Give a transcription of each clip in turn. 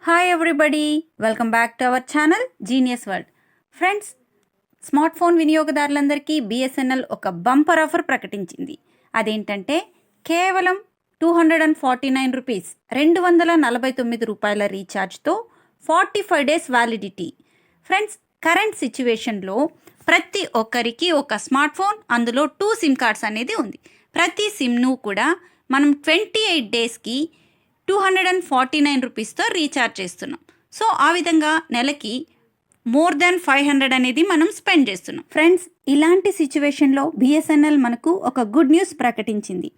Hi everybody, welcome back to our channel genius world. Friends, smart phone వినియోగదారులందరికీ BSNL ఒక bumper offer ప్రకటించింది. అదేంటంటే కేవలం రూపీస్ 249 రీఛార్జ్తో 45 డేస్ వ్యాలిడిటీ. ఫ్రెండ్స్, కరెంట్ సిచ్యువేషన్లో ప్రతి ఒక్కరికి ఒక స్మార్ట్ ఫోన్, అందులో 2 సిమ్ కార్డ్స్ అనేది ఉంది. ప్రతి సిమ్ను కూడా మనం 28 డేస్కి 249 రూపీస్తో రీఛార్జ్ చేస్తున్నాం. సో ఆ విధంగా నెలకి మోర్ దాన్ 500 అనేది మనం స్పెండ్ చేస్తున్నాం. ఫ్రెండ్స్, ఇలాంటి సిచ్యువేషన్లో బిఎస్ఎన్ఎల్ మనకు ఒక గుడ్ న్యూస్ ప్రకటించింది.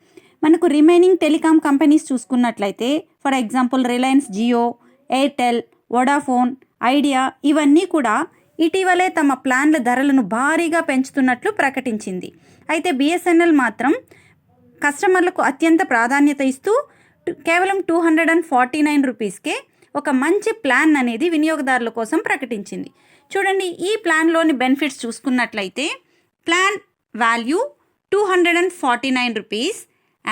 మనకు రిమైనింగ్ టెలికాం కంపెనీస్ చూసుకున్నట్లయితే, for example Reliance Jio, Airtel, Vodafone, Idea, ఇవన్నీ కూడా ఇటీవలే తమ ప్లాన్ల ధరలను భారీగా పెంచుతున్నట్లు ప్రకటించింది. అయితే బిఎస్ఎన్ఎల్ మాత్రం కస్టమర్లకు అత్యంత ప్రాధాన్యత ఇస్తూ కేవలం 249 రూపీస్కే ఒక మంచి ప్లాన్ అనేది వినియోగదారుల కోసం ప్రకటించింది. చూడండి, ఈ ప్లాన్లోని బెనిఫిట్స్ చూసుకున్నట్లయితే plan value 249 rupees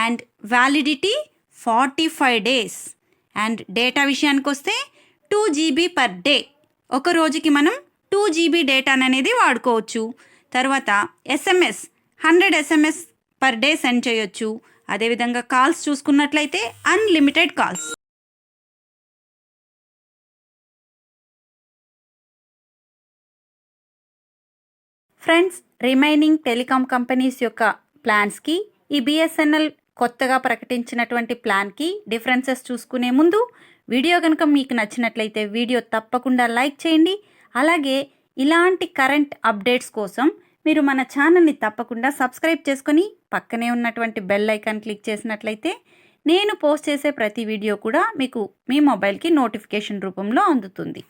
and validity 45 days and data విషయానికి వస్తే 2 GB పర్ డే. ఒక రోజుకి మనం 2 GB డేటాను అనేది వాడుకోవచ్చు. తర్వాత SMS 100 SMS per day send చేయొచ్చు. అదేవిధంగా కాల్స్ చూసుకున్నట్లయితే unlimited calls. Friends, remaining telecom companies యొక్క ప్లాన్స్కి ఈ బిఎస్ఎన్ఎల్ కొత్తగా ప్రకటించినటువంటి ప్లాన్కి డిఫరెన్సెస్ చూసుకునే ముందు వీడియో కనుక మీకు నచ్చినట్లయితే వీడియో తప్పకుండా లైక్ చేయండి. అలాగే ఇలాంటి కరెంట్ అప్డేట్స్ కోసం మీరు మన ఛానల్ని తప్పకుండా సబ్స్క్రైబ్ చేసుకొని పక్కనే ఉన్నటువంటి బెల్ ఐకాన్ క్లిక్ చేసినట్లయితే నేను పోస్ట్ చేసే ప్రతి వీడియో కూడా మీకు మీ మొబైల్కి నోటిఫికేషన్ రూపంలో అందుతుంది.